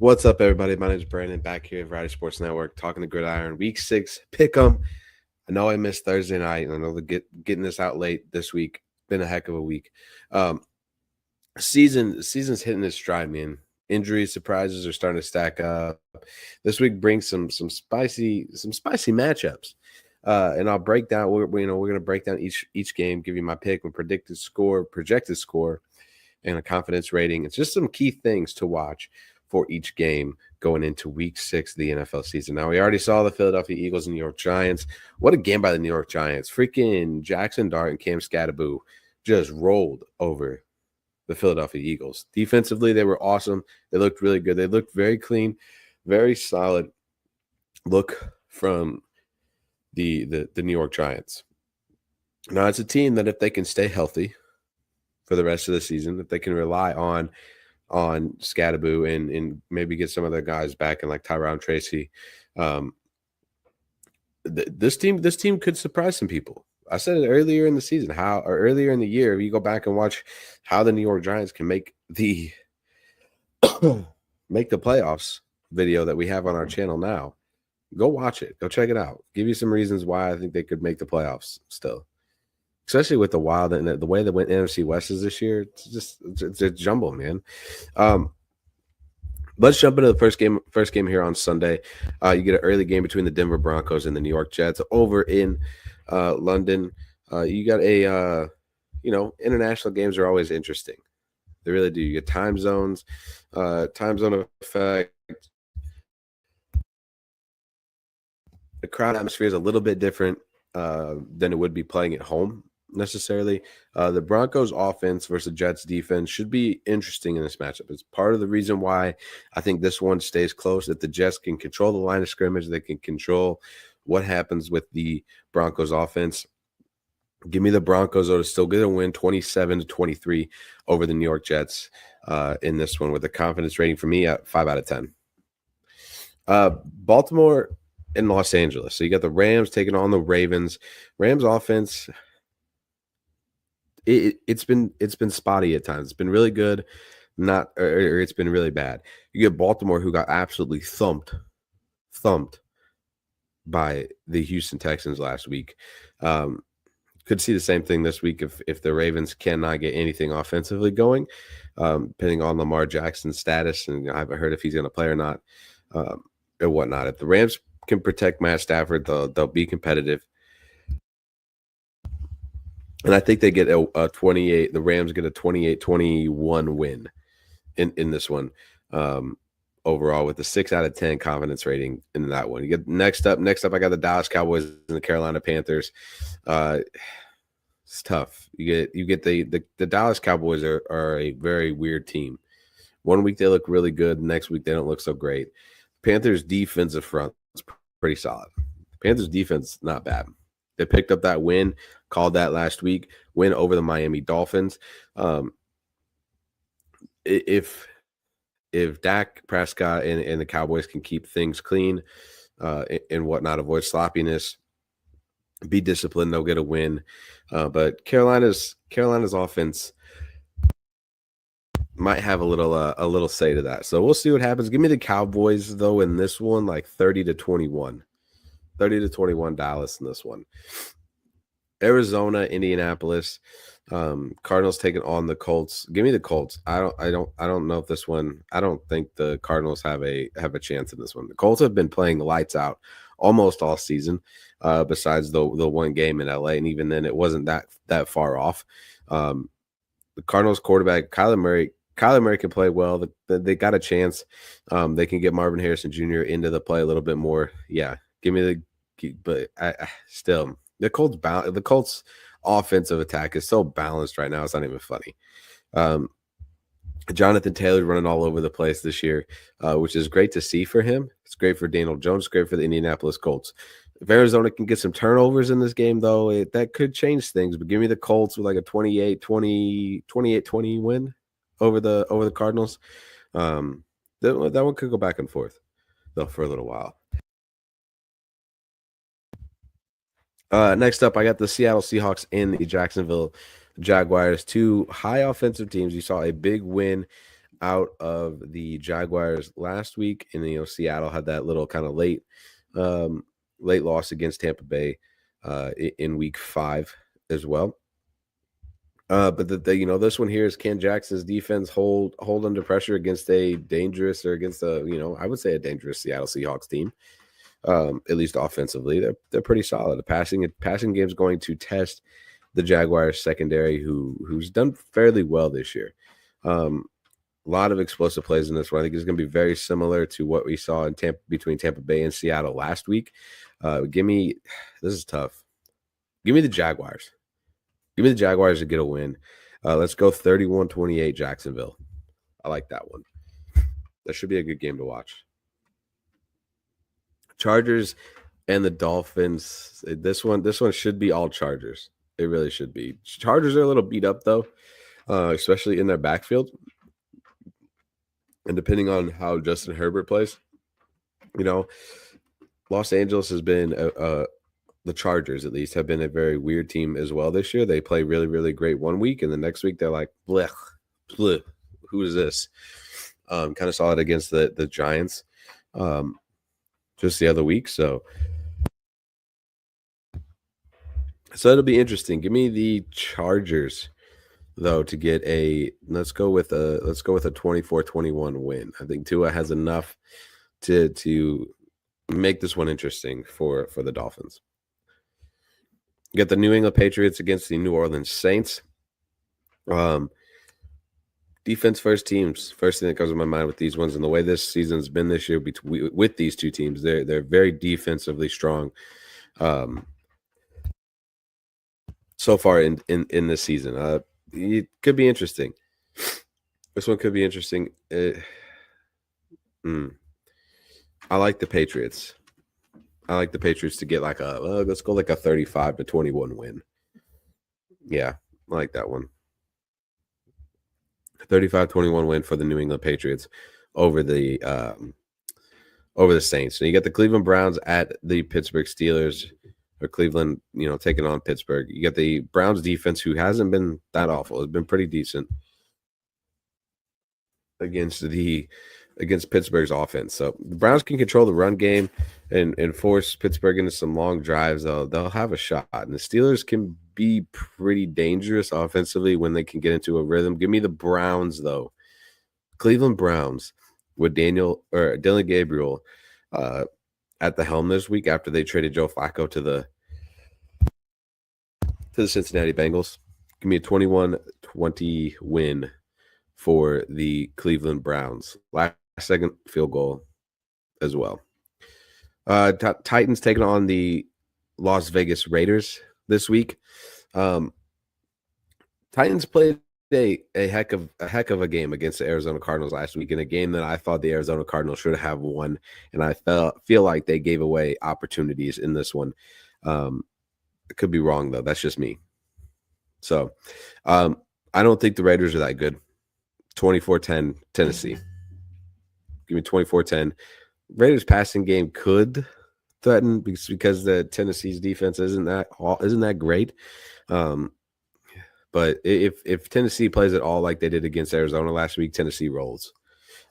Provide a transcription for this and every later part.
What's up, everybody? My name is Brandon, back here at Variety Sports Network, talking to Gridiron Week 6 Pickem. I know I missed Thursday night, and I know getting this out late this week been a heck of a week. Um, season's hitting its stride, man. Injury surprises are starting to stack up. This week brings some spicy matchups, and I'll break down. We're going to break down each game, give you my pick, my projected score, and a confidence rating. It's just some key things to watch for each game going into week 6 of the NFL season. Now, we already saw the Philadelphia Eagles and New York Giants. What a game by the New York Giants. Freaking Jackson Dart and Cam Scatterboo just rolled over the Philadelphia Eagles. Defensively, they were awesome. They looked really good. They looked very clean, very solid look from the New York Giants. Now, it's a team that if they can stay healthy for the rest of the season, if they can rely on Scatterboo and maybe get some of their guys back and like Tyron Tracy, this team could surprise some people. I said it earlier in the season, earlier in the year, if you go back and watch how the New York Giants can make the playoffs video that we have on our channel now. Go watch it. Go check it out. Give you some reasons why I think they could make the playoffs still. Especially with the Wild and the way that went NFC West is this year, it's a jumble, man. Let's jump into the first game here on Sunday. You get an early game between the Denver Broncos and the New York Jets over in London. You got international games are always interesting. They really do. You get time zones, time zone effect. The crowd atmosphere is a little bit different than it would be playing at home necessarily. The Broncos offense versus Jets defense should be interesting in this matchup. It's part of the reason why I think this one stays close. If the Jets can control the line of scrimmage, they can control what happens with the Broncos offense. Give me the Broncos, though, to still get a win 27-23 over the New York Jets in this one with a confidence rating for me at 5 out of 10. Baltimore in Los Angeles. So you got the Rams taking on the Ravens. Rams offense, it's been spotty at times. It's been really good, or it's been really bad. You get Baltimore, who got absolutely thumped by the Houston Texans last week. Could see the same thing this week if the Ravens cannot get anything offensively going, depending on Lamar Jackson's status, and I haven't heard if he's going to play or not, or whatnot. If the Rams can protect Matt Stafford, they'll be competitive. And I think they get a 28. The Rams get a 28-21 win in this one overall with a 6 out of 10 confidence rating in that one. You get next up, I got the Dallas Cowboys and the Carolina Panthers. It's tough. You get the Dallas Cowboys are a very weird team. One week they look really good. Next week they don't look so great. Panthers defensive front is pretty solid. Panthers defense not bad. They picked up that win, called that last week, win over the Miami Dolphins. If Dak Prescott and the Cowboys can keep things clean and whatnot, avoid sloppiness, be disciplined, they'll get a win. But Carolina's offense might have a little say to that. So we'll see what happens. Give me the Cowboys, though, in this one, like 30-21. 30-21 Dallas in this one. Arizona, Indianapolis, Cardinals taking on the Colts. Give me the Colts. I don't know if this one. I don't think the Cardinals have a chance in this one. The Colts have been playing lights out almost all season, besides the one game in LA, and even then it wasn't that far off. The Cardinals quarterback Kyler Murray can play well. They got a chance. They can get Marvin Harrison Jr. into the play a little bit more. Yeah, give me but still the Colts offensive attack is so balanced right now. It's not even funny. Jonathan Taylor running all over the place this year, which is great to see for him. It's great for Daniel Jones, great for the Indianapolis Colts. If Arizona can get some turnovers in this game, though, that could change things. But give me the Colts with like a 28-20 win over the Cardinals. That one could go back and forth, though, for a little while. Next up, I got the Seattle Seahawks and the Jacksonville Jaguars, two high offensive teams. You saw a big win out of the Jaguars last week, and Seattle had that little kind of late loss against Tampa Bay in week 5 as well. But this one here is, can Jackson's defense hold under pressure against a dangerous, or against I would say a dangerous Seattle Seahawks team? At least offensively, they're pretty solid. The passing game is going to test the Jaguars secondary, who's done fairly well this year. A lot of explosive plays in this one. I think it's going to be very similar to what we saw in between Tampa Bay and Seattle last week. This is tough. Give me the Jaguars. Give me the Jaguars to get a win. Let's go 31-28 Jacksonville. I like that one. That should be a good game to watch. Chargers and the Dolphins. This one should be all Chargers. It really should be. Chargers are a little beat up, though, especially in their backfield. And depending on how Justin Herbert plays, Los Angeles has been the Chargers, at least, have been a very weird team as well this year. They play really, really great one week, and the next week they're like, blech, blech, who is this? Kind of saw it against the Giants just the other week. So it'll be interesting. Give me the Chargers, though, to get let's go with a 24-21 win. I think Tua has enough to make this one interesting for the Dolphins. You got the New England Patriots against the New Orleans Saints. Defense first teams. First thing that comes to my mind with these ones, and the way this season's been this year with these two teams, they're very defensively strong. So far in this season, it could be interesting. This one could be interesting. I like the Patriots. I like the Patriots to get let's go like a 35-21 win. Yeah, I like that one. 35-21 win for the New England Patriots over the Saints. So you got the Cleveland Browns at the Pittsburgh Steelers, or Cleveland, taking on Pittsburgh. You got the Browns defense, who hasn't been that awful. It's been pretty decent against Pittsburgh's offense. So the Browns can control the run game and force Pittsburgh into some long drives. They'll have a shot. And the Steelers can be pretty dangerous offensively when they can get into a rhythm. Give me the Browns, though. Cleveland Browns with Dylan Gabriel at the helm this week, after they traded Joe Flacco to the Cincinnati Bengals. Give me a 21-20 win for the Cleveland Browns. Last second field goal as well. Titans taking on the Las Vegas Raiders this week. Titans played a heck of a game against the Arizona Cardinals last week, in a game that I thought the Arizona Cardinals should have won, and I feel like they gave away opportunities in this one. It could be wrong, though. That's just me. So I don't think the Raiders are that good. 24-10 Tennessee. Give me 24-10. Raiders passing game could threaten because the Tennessee's defense isn't that great. But if Tennessee plays it all like they did against Arizona last week, Tennessee rolls.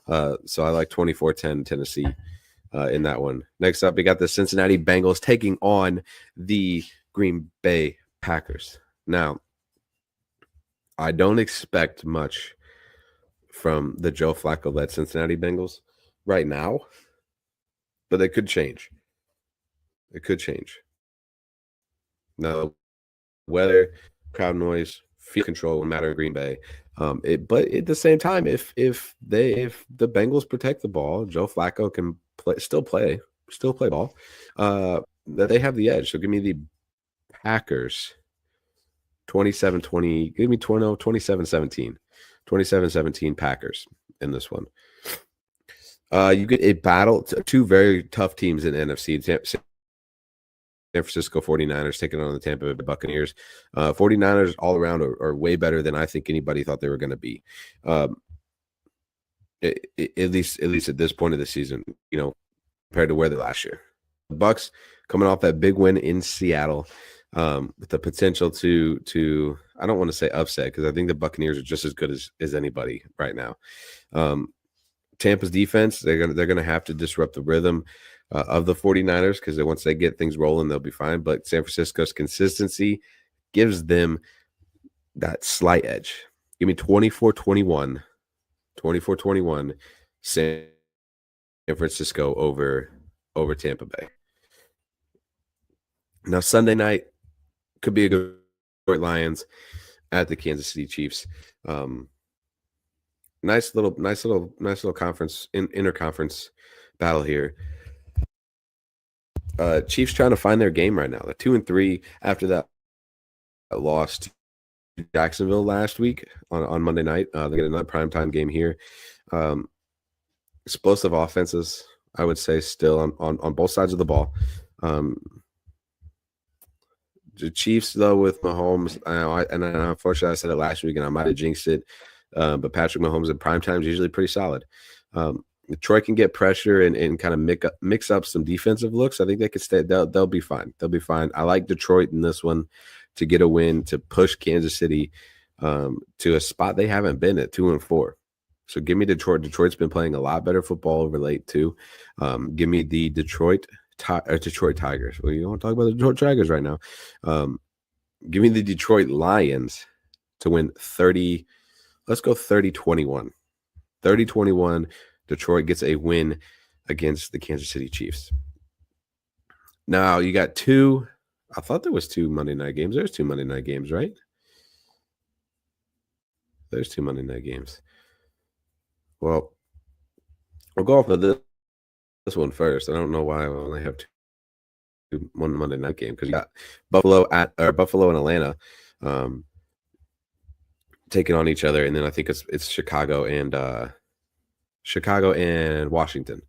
So I like 24-10 Tennessee in that one. Next up, we got the Cincinnati Bengals taking on the Green Bay Packers. Now, I don't expect much from the Joe Flacco-led Cincinnati Bengals right now, but it could change. It could change. Now, weather, crowd noise, field control will matter in Green Bay. But at the same time, if the Bengals protect the ball, Joe Flacco can still play ball. That they have the edge. So give me the Packers 27-20. Give me 27-17. 27-17 Packers in this one. You get a battle, two very tough teams in NFC. San Francisco 49ers taking on the Tampa Bay Buccaneers. 49ers all around are way better than I think anybody thought they were going to be. At least at this point of the season, compared to where they last year. The Bucs coming off that big win in Seattle, with the potential to I don't want to say upset because I think the Buccaneers are just as good as anybody right now. Tampa's defense, they're gonna have to disrupt the rhythm of the 49ers because once they get things rolling, they'll be fine. But San Francisco's consistency gives them that slight edge. Give me 24-21, 24-21, San Francisco over Tampa Bay. Now Sunday night could be a good Lions at the Kansas City Chiefs. Nice little conference interconference battle here. Chiefs trying to find their game right now. They're 2-3 after that loss to Jacksonville last week on Monday night. They get another primetime game here. Explosive offenses, I would say, still on both sides of the ball. The Chiefs, though, with Mahomes, and unfortunately I said it last week, and I might have jinxed it, but Patrick Mahomes at primetime is usually pretty solid. Detroit can get pressure and kind of mix up some defensive looks. I think they could stay. They'll be fine. They'll be fine. I like Detroit in this one to get a win, to push Kansas City to a spot they haven't been at, 2-4. So give me Detroit. Detroit's been playing a lot better football over late too. Give me the Detroit Tigers. Well, you don't want to talk about the Detroit Tigers right now. Give me the Detroit Lions to win 30. Let's go 30-21. 30-21. Detroit gets a win against the Kansas City Chiefs. Now you got two. I thought there was two Monday night games. There's two Monday night games, right? There's two Monday night games. Well, we'll go off of this one first. I don't know why I only have one Monday night game because you got Buffalo and Atlanta taking on each other, and then I think it's Chicago and Washington.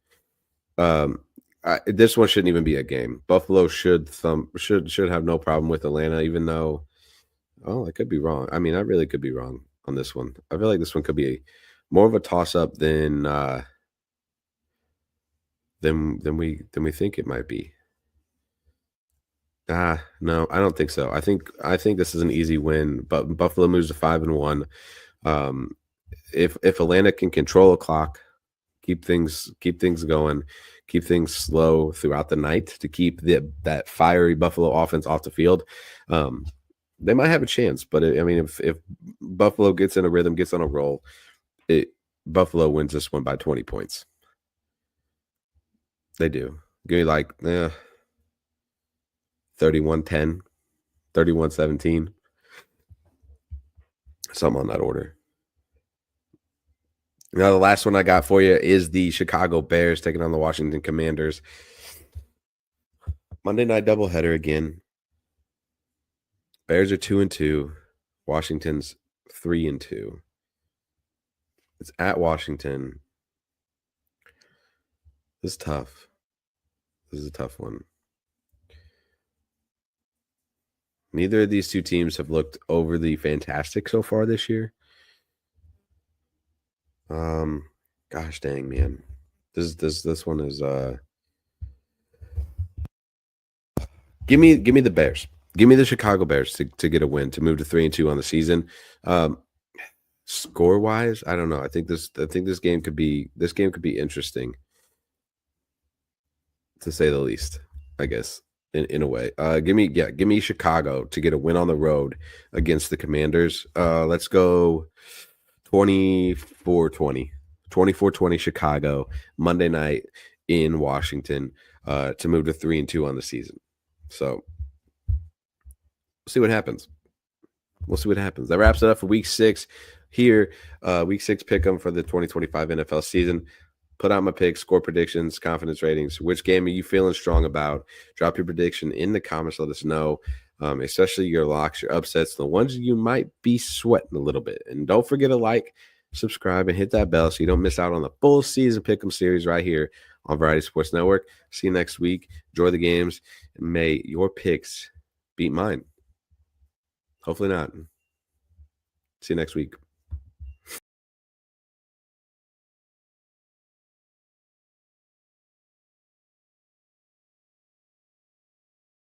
This one shouldn't even be a game. Buffalo should have no problem with Atlanta, even though I could be wrong. I mean, I really could be wrong on this one. I feel like this one could be more of a toss-up than we think it might be. No, I don't think so. I think this is an easy win, but Buffalo moves to 5-1. If Atlanta can control a clock, keep things going, keep things slow throughout the night to keep that fiery Buffalo offense off the field, they might have a chance. But if Buffalo gets in a rhythm, gets on a roll, Buffalo wins this one by 20 points. They do. Give me 31-10, 31-17, something on that order. Now, the last one I got for you is the Chicago Bears taking on the Washington Commanders. Monday night doubleheader again. Bears are 2-2. Washington's 3-2. It's at Washington. This is tough. This is a tough one. Neither of these two teams have looked overly fantastic so far this year. Gosh dang, man. This one is give me the Bears. Give me the Chicago Bears to get a win, to move to 3-2 on the season. Score wise, I don't know. I think this game could be interesting, to say the least, I guess, in a way. Give me Chicago to get a win on the road against the Commanders. Let's go 24-20. 24-20 Chicago, Monday night in Washington, to move to 3-2 on the season. So we'll see what happens. That wraps it up for week 6 here. Week 6 Pickem for the 2025 NFL season. Put out my picks, score predictions, confidence ratings. Which game are you feeling strong about? Drop your prediction in the comments. Let us know, especially your locks, your upsets, the ones you might be sweating a little bit. And don't forget to like, subscribe, and hit that bell so you don't miss out on the full season Pick'em series right here on Variety Sports Network. See you next week. Enjoy the games, and may your picks beat mine. Hopefully not. See you next week.